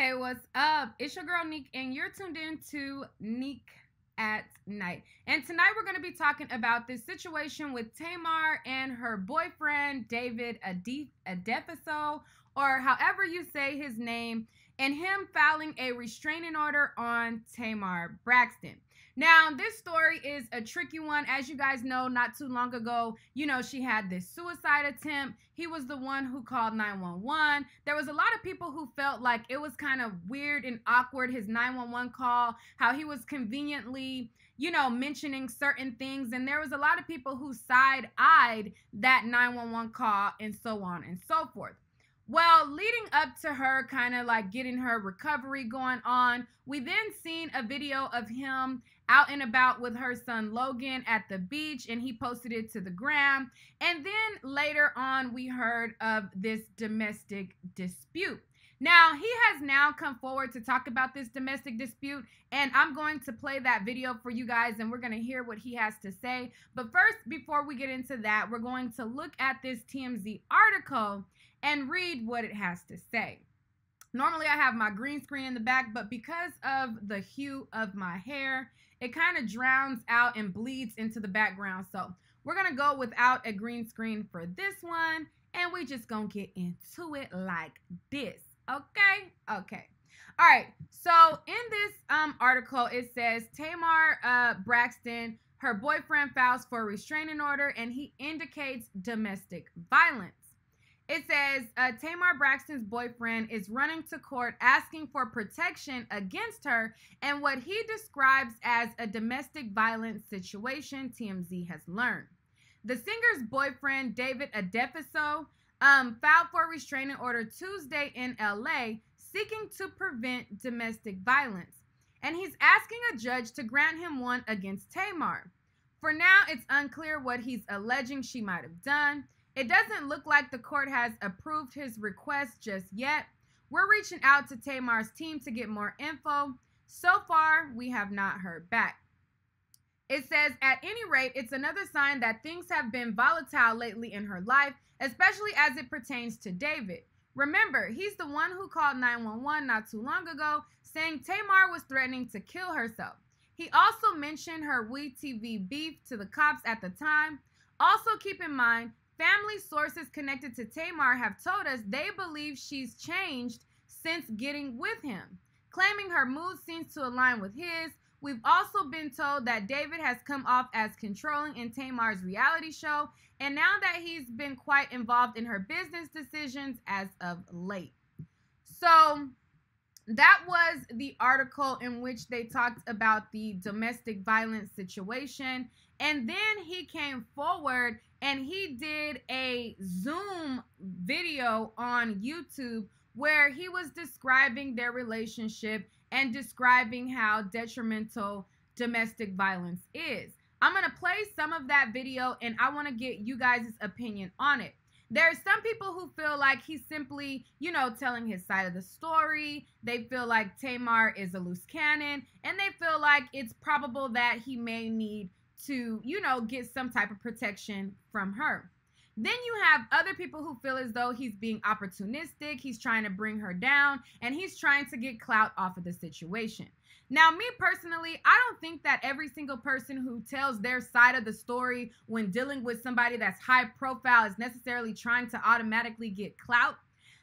Hey, what's up? It's your girl Neek, and you're tuned in to Neek at Night. And tonight we're going to be talking about this situation with Tamar and her boyfriend, David Adefiso, or however you say his name, and him filing a restraining order on Tamar Braxton. Now, this story is a tricky one. As you guys know, not too long ago, she had this suicide attempt. He was the one who called 911. There was a lot of people who felt like it was kind of weird and awkward, his 911 call, how he was conveniently, mentioning certain things. And there was a lot of people who side-eyed that 911 call and so on and so forth. Well, leading up to her kind of like getting her recovery going on, we then seen a video of him out and about with her son Logan at the beach, and he posted it to the gram. And then later on, we heard of this domestic dispute. Now, he has now come forward to talk about this domestic dispute, and I'm going to play that video for you guys, and we're going to hear what he has to say. But first, before we get into that, we're going to look at this TMZ article and read what it has to say. Normally, I have my green screen in the back, but because of the hue of my hair, it kind of drowns out and bleeds into the background. So we're going to go without a green screen for this one, and we just going to get into it like this. Okay? Okay. All right. So in this article, it says Tamar Braxton, her boyfriend files for a restraining order, and he indicates domestic violence. It says Tamar Braxton's boyfriend is running to court asking for protection against her and what he describes as a domestic violence situation, TMZ has learned. The singer's boyfriend, David Adefiso, filed for a restraining order Tuesday in LA, seeking to prevent domestic violence. And he's asking a judge to grant him one against Tamar. For now, it's unclear what he's alleging she might have done. It doesn't look like the court has approved his request just yet. We're reaching out to Tamar's team to get more info. So far, we have not heard back. It says, at any rate, it's another sign that things have been volatile lately in her life, especially as it pertains to David. Remember, he's the one who called 911 not too long ago, saying Tamar was threatening to kill herself. He also mentioned her WeTV beef to the cops at the time. Also, keep in mind, family sources connected to Tamar have told us they believe she's changed since getting with him, claiming her mood seems to align with his. We've also been told that David has come off as controlling in Tamar's reality show, and now that he's been quite involved in her business decisions as of late. So that was the article in which they talked about the domestic violence situation. And then he came forward and he did a Zoom video on YouTube where he was describing their relationship and describing how detrimental domestic violence is. I'm going to play some of that video and I want to get you guys' opinion on it. There's some people who feel like he's simply, telling his side of the story. They feel like Tamar is a loose cannon, and they feel like it's probable that he may need to, get some type of protection from her. Then you have other people who feel as though he's being opportunistic, he's trying to bring her down, and he's trying to get clout off of the situation. Now, me personally, I don't think that every single person who tells their side of the story when dealing with somebody that's high profile is necessarily trying to automatically get clout.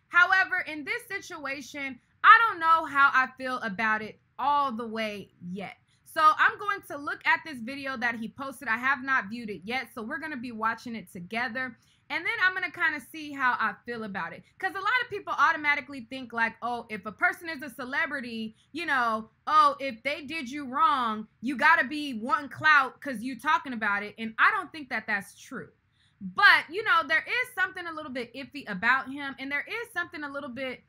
However, in this situation, I don't know how I feel about it all the way yet. So I'm going to look at this video that he posted. I have not viewed it yet, so we're going to be watching it together. And then I'm going to kind of see how I feel about it. Because a lot of people automatically think like, oh, if a person is a celebrity, oh, if they did you wrong, you got to be wanting clout because you talking about it. And I don't think that that's true. But, there is something a little bit iffy about him. And there is something a little bit,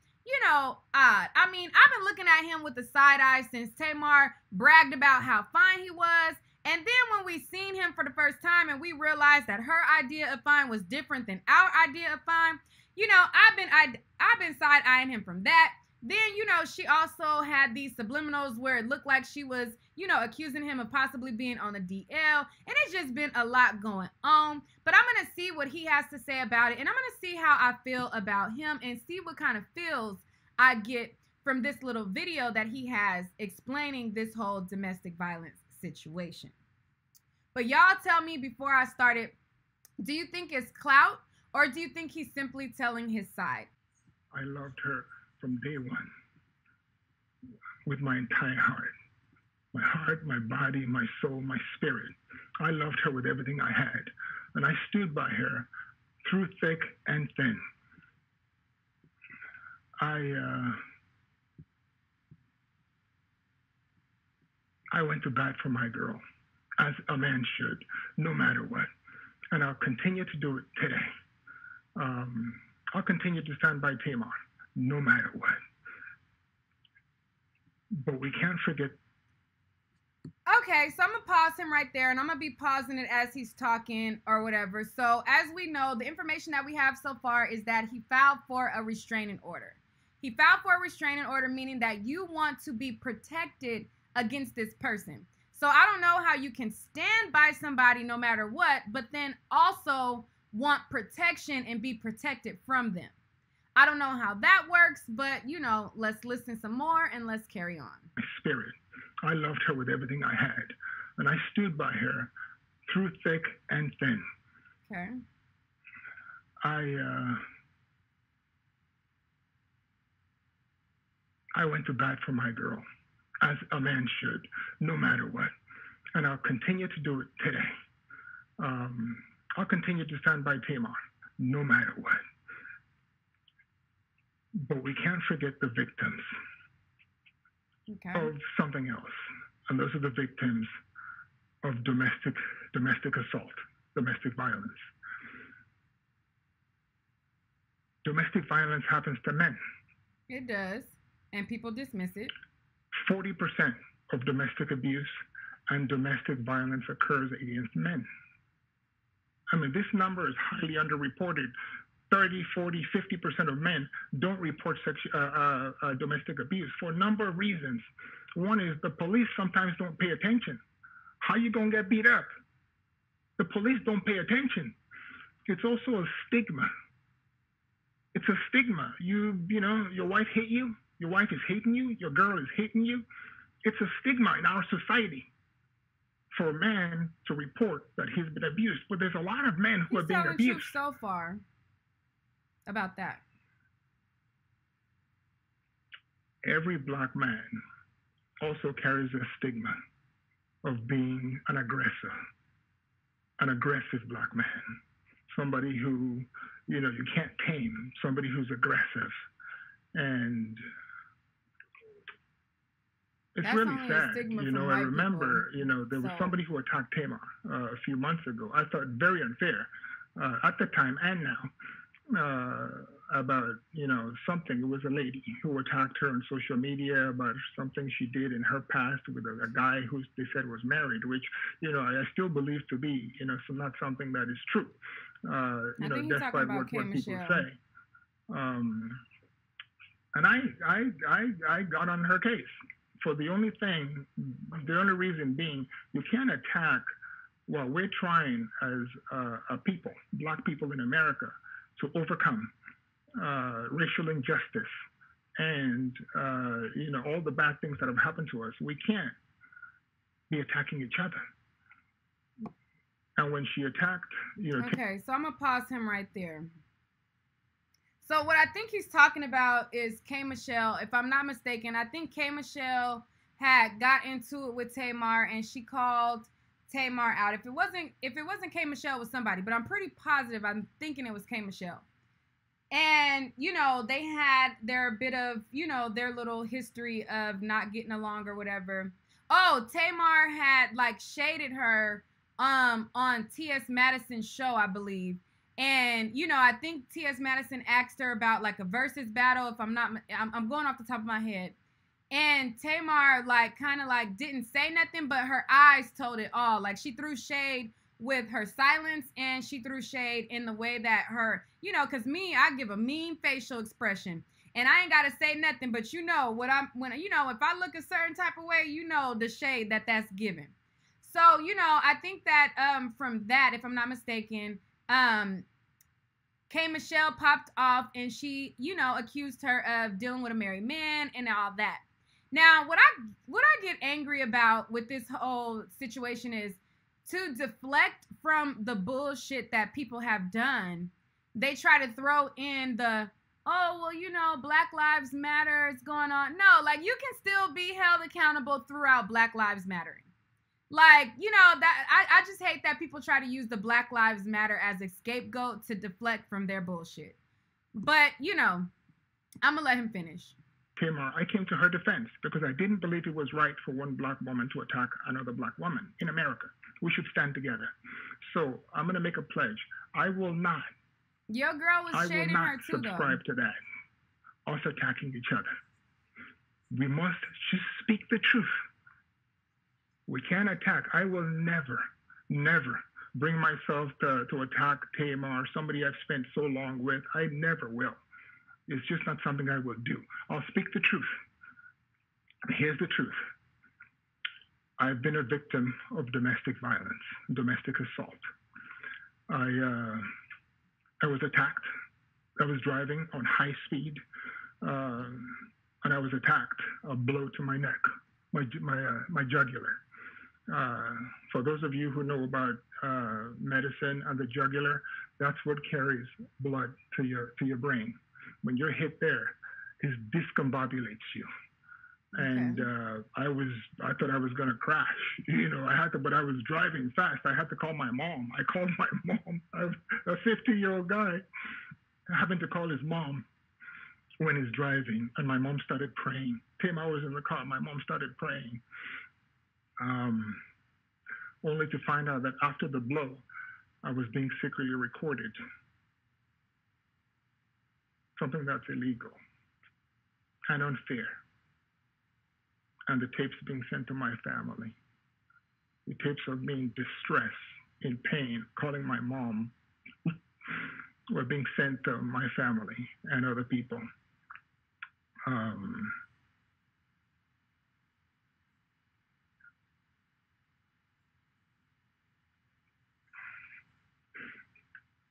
odd. I mean, I've been looking at him with the side eye since Tamar bragged about how fine he was. And then when we seen him for the first time and we realized that her idea of fine was different than our idea of fine, I've been side-eyeing him from that. Then, she also had these subliminals where it looked like she was, accusing him of possibly being on the DL. And it's just been a lot going on. But I'm going to see what he has to say about it. And I'm going to see how I feel about him and see what kind of feels I get from this little video that he has explaining this whole domestic violence situation. But y'all tell me before I started, do you think it's clout or do you think he's simply telling his side? I loved her from day one with my entire heart. My heart, my body, my soul, my spirit. I loved her with everything I had. And I stood by her through thick and thin. I went to bat for my girl, as a man should, no matter what. And I'll continue to do it today. I'll continue to stand by Tamar, no matter what. But we can't forget. Okay, so I'm going to pause him right there, and I'm going to be pausing it as he's talking or whatever. So as we know, the information that we have so far is that he filed for a restraining order. He filed for a restraining order, meaning that you want to be protected against this person. So I don't know how you can stand by somebody no matter what, but then also want protection and be protected from them. I don't know how that works, but, you know, let's listen some more and let's carry on. My spirit. I loved her with everything I had. And I stood by her through thick and thin. Okay. I went to bat for my girl, as a man should, no matter what. And I'll continue to do it today. I'll continue to stand by Tamar, no matter what. But we can't forget the victims of something else. And those are the victims of domestic assault, domestic violence. Domestic violence happens to men. It does. And people dismiss it. 40% of domestic abuse and domestic violence occurs against men. I mean, this number is highly underreported. 30, 40, 50% of men don't report domestic abuse for a number of reasons. One is the police sometimes don't pay attention. How you gonna get beat up? The police don't pay attention. It's also a stigma. It's a stigma. You know, your wife hit you. Your wife is hating you. Your girl is hating you. It's a stigma in our society for a man to report that he's been abused. But there's a lot of men who are being abused. He's telling truth so far about that. Every black man also carries a stigma of being an aggressor, an aggressive black man, somebody who, you know, you can't tame, somebody who's aggressive. And it's That's really sad. You know, I remember, people. You know, there was somebody who attacked Tamar a few months ago. I thought very unfair at the time and now about, you know, something. It was a lady who attacked her on social media about something she did in her past with a guy who they said was married, which, you know, I still believe to be, you know, not something that is true. You know, despite what people say. And I got on her case for the only reason being, you can't attack, well, we're trying as a people, black people in America, to overcome racial injustice and, you know, all the bad things that have happened to us. We can't be attacking each other. And when she attacked, you know. Okay, so I'm going to pause him right there. So what I think he's talking about is K. Michelle. If I'm not mistaken, I think K. Michelle had got into it with Tamar and she called Tamar out. If it wasn't K. Michelle, it was somebody, but I'm pretty positive. I'm thinking it was K. Michelle. And, you know, they had their bit of, you know, their little history of not getting along or whatever. Oh, Tamar had like shaded her on T.S. Madison's show, I believe. And, you know, I think T.S. Madison asked her about like a versus battle. If I'm going off the top of my head. And Tamar like kind of like didn't say nothing, but her eyes told it all. Like she threw shade with her silence and she threw shade in the way that her, you know, because me, I give a mean facial expression. And I ain't got to say nothing, but you know, you know, if I look a certain type of way, you know, the shade that's given. So, you know, I think that from that, if I'm not mistaken, K. Michelle popped off and she, accused her of dealing with a married man and all that. Now, what I get angry about with this whole situation is to deflect from the bullshit that people have done. They try to throw in the, oh, well, Black Lives Matter is going on. No, like, you can still be held accountable throughout Black Lives Mattering. Like, that I just hate that people try to use the Black Lives Matter as a scapegoat to deflect from their bullshit. But, I'm going to let him finish. Tamar, I came to her defense because I didn't believe it was right for one Black woman to attack another Black woman in America. We should stand together. So I'm going to make a pledge. I will not. Your girl was shading her too, though. I will not subscribe to that. Us attacking each other. We must just speak the truth. We can't attack. I will never, never bring myself to attack Tamar, somebody I've spent so long with. I never will. It's just not something I will do. I'll speak the truth. Here's the truth. I've been a victim of domestic violence, domestic assault. I was attacked. I was driving on high speed, and I was attacked. A blow to my neck, my jugular. For those of you who know about medicine and the jugular, that's what carries blood to your brain. When you're hit there, it discombobulates you. Okay. And I thought I was gonna crash. But I was driving fast. I had to call my mom. I called my mom. A 50-year-old guy having to call his mom when he's driving, and my mom started praying. Tim, I was in the car. My mom started praying. Only to find out that after the blow, I was being secretly recorded. Something that's illegal and unfair. And the tapes being sent to my family. The tapes of me in distress, in pain, calling my mom, were being sent to my family and other people.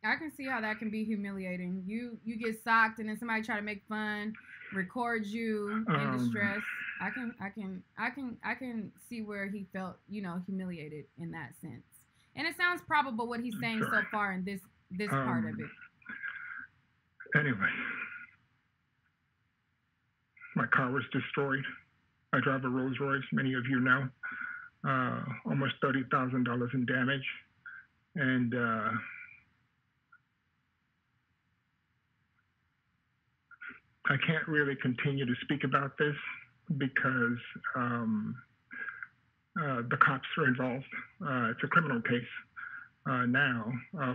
I can see how that can be humiliating. You get socked and then somebody try to make fun, record you in distress. I can see where he felt, humiliated in that sense. And it sounds probable what he's saying so far in this part of it. Anyway, my car was destroyed. I drive a Rolls Royce, many of you know. Almost $30,000 in damage. And I can't really continue to speak about this because the cops are involved. It's a criminal case now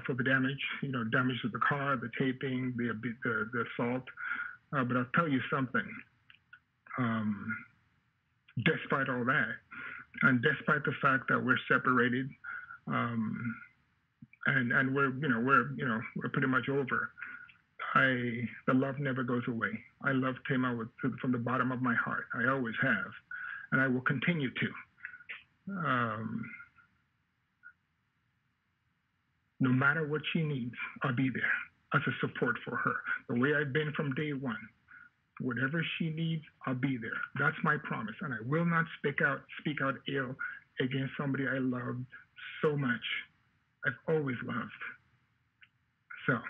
for the damage, damage to the car, the taping, the assault. But I'll tell you something. Despite all that, and despite the fact that we're separated, and we're pretty much over. The love never goes away. I love Tamar from the bottom of my heart. I always have, and I will continue to. No matter what she needs, I'll be there as a support for her. The way I've been from day one. Whatever she needs, I'll be there. That's my promise, and I will not speak out ill against somebody I loved so much. I've always loved. So.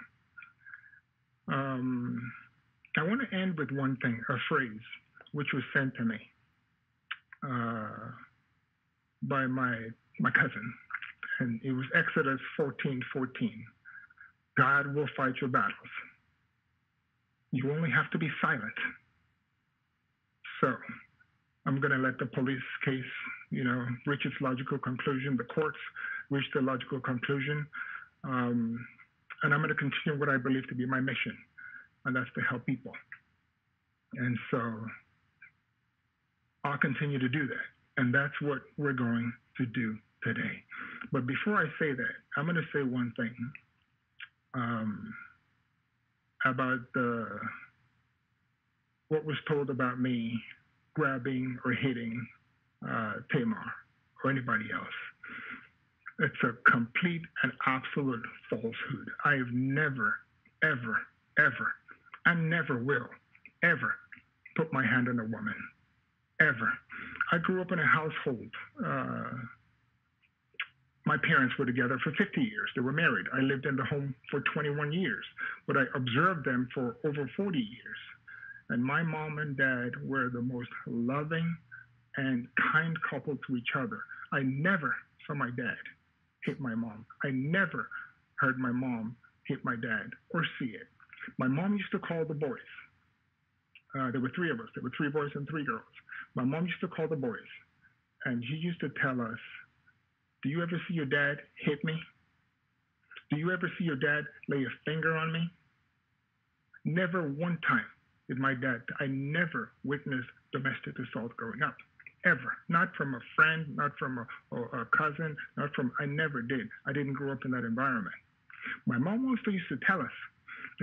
I want to end with one thing, a phrase, which was sent to me by my cousin, and it was Exodus 14:14. God will fight your battles. You only have to be silent. So I'm going to let the police case, reach its logical conclusion. The courts reach the logical conclusion. And I'm going to continue what I believe to be my mission, and that's to help people. And so I'll continue to do that. And that's what we're going to do today. But before I say that, I'm going to say one thing about what was told about me grabbing or hitting Tamar or anybody else. It's a complete and absolute falsehood. I have never, ever, ever, and never will, ever put my hand on a woman, ever. I grew up in a household. My parents were together for 50 years. They were married. I lived in the home for 21 years, but I observed them for over 40 years. And my mom and dad were the most loving and kind couple to each other. I never saw my dad hit my mom. I never heard my mom hit my dad or see it. My mom used to call the boys. There were three of us. There were 3 boys and 3 girls. My mom used to call the boys, and she used to tell us, do you ever see your dad hit me? Do you ever see your dad lay a finger on me? Never one time did my dad, I never witnessed domestic assault growing up, ever. Not from a friend, not from a cousin, not from, I never did. I didn't grow up in that environment. My mom also used to tell us,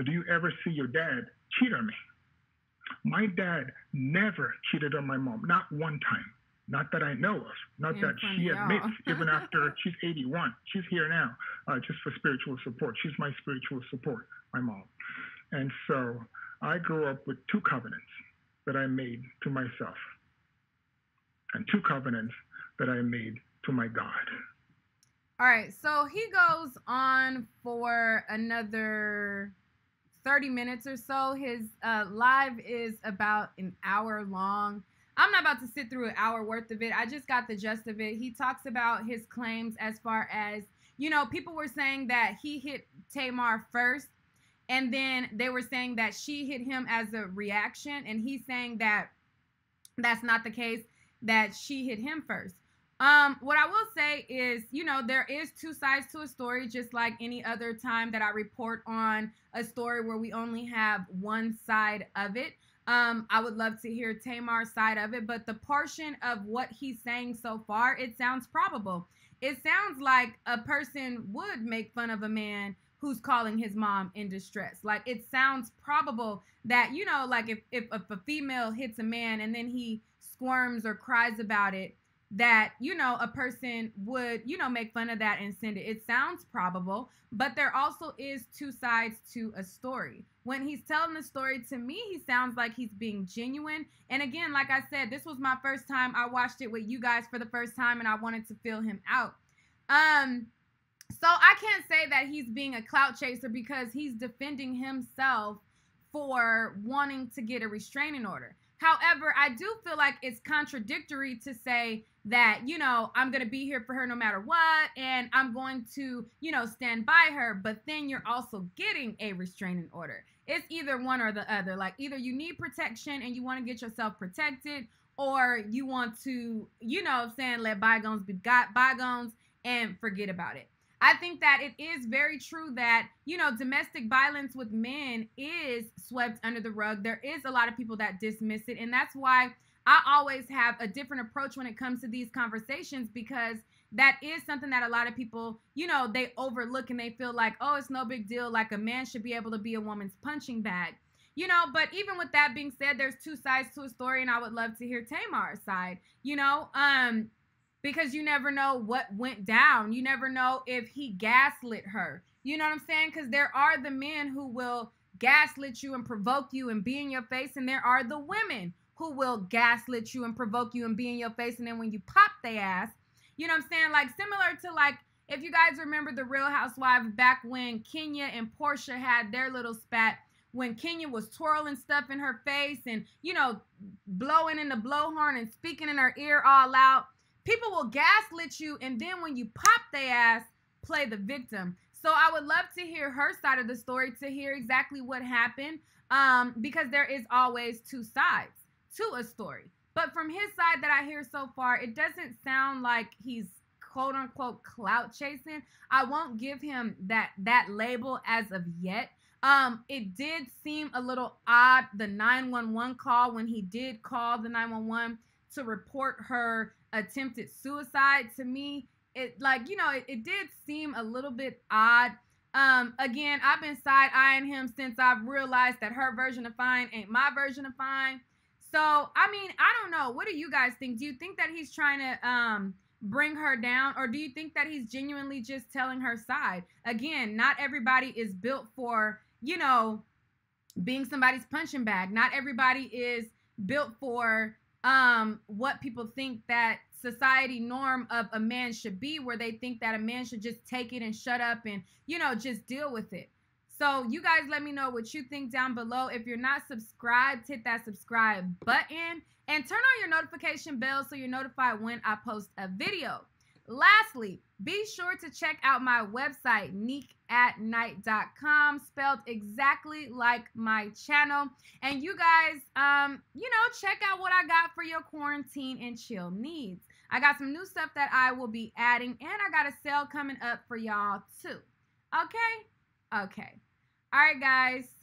do you ever see your dad cheat on me? My dad never cheated on my mom, not one time. Not that I know of, not that she admits, even after she's 81. She's here now, just for spiritual support. She's my spiritual support, my mom. And so I grew up with 2 covenants that I made to myself and 2 covenants that I made to my God. All right, so he goes on for another 30 minutes or so. His live is about an hour long. I'm not about to sit through an hour worth of it. I just got the gist of it. He talks about his claims as far as, you know, people were saying that he hit Tamar first, and then they were saying that she hit him as a reaction, and he's saying that that's not the case, that she hit him first. What I will say is, you know, there is 2 sides to a story, just like any other time that I report on a story where we only have one side of it. I would love to hear Tamar's side of it, but the portion of what he's saying so far, it sounds probable. It sounds like a person would make fun of a man who's calling his mom in distress. Like, it sounds probable that, you know, like if a female hits a man and then he squirms or cries about it, that, you know, a person would, you know, make fun of that and send it. It sounds probable, but there also is 2 sides to a story. When he's telling the story, to me, he sounds like he's being genuine. And again, like I said, this was my first time. I watched it with you guys for the first time, and I wanted to feel him out. So I can't say that he's being a clout chaser, because he's defending himself for wanting to get a restraining order. However, I do feel like it's contradictory to say that, you know, I'm going to be here for her no matter what, and I'm going to, you know, stand by her, but then you're also getting a restraining order. It's either one or the other. Like, either you need protection and you want to get yourself protected, or you want to, you know, let bygones be bygones and forget about it. I think that it is very true that, you know, domestic violence with men is swept under the rug. There is a lot of people that dismiss it. And that's why I always have a different approach when it comes to these conversations, because that is something that a lot of people, you know, they overlook and they feel like, oh, it's no big deal. Like, a man should be able to be a woman's punching bag, you know. But even with that being said, there's 2 sides to a story, and I would love to hear Tamar's side, you know, because you never know what went down. You never know if he gaslit her. You know what I'm saying? Because there are the men who will gaslit you and provoke you and be in your face, and there are the women who will gaslit you and provoke you and be in your face, and then when you pop their ass, you know what I'm saying? Like, similar to, like, if you guys remember the Real Housewives back when Kenya and Portia had their little spat, when Kenya was twirling stuff in her face and, you know, blowing in the blowhorn and speaking in her ear all out. People will gaslit you, and then when you pop their ass, play the victim. So I would love to hear her side of the story, to hear exactly what happened, because there is always 2 sides to a story. But from his side that I hear so far, it doesn't sound like he's quote unquote clout chasing. I won't give him that label as of yet. It did seem a little odd, the 911 call, when he did call the 911 to report her attempted suicide. To me, it, like, you know, it did seem a little bit odd. Again, I've been side-eyeing him since I've realized that her version of fine ain't my version of fine. So, I mean, I don't know. What do you guys think? Do you think that he's trying to bring her down, or do you think that he's genuinely just telling her side? Again, not everybody is built for you know, being somebody's punching bag. Not everybody is built for what people think that society norm of a man should be, where they think that a man should just take it and shut up and, you know, just deal with it. So you guys let me know what you think down below. If you're not subscribed, hit that subscribe button and turn on your notification bell so you're notified when I post a video. Lastly, be sure to check out my website, neekatnight.com, spelled exactly like my channel. And you guys, you know, check out what I got for your quarantine and chill needs. I got some new stuff that I will be adding, and I got a sale coming up for y'all too. Okay? Okay. All right, guys.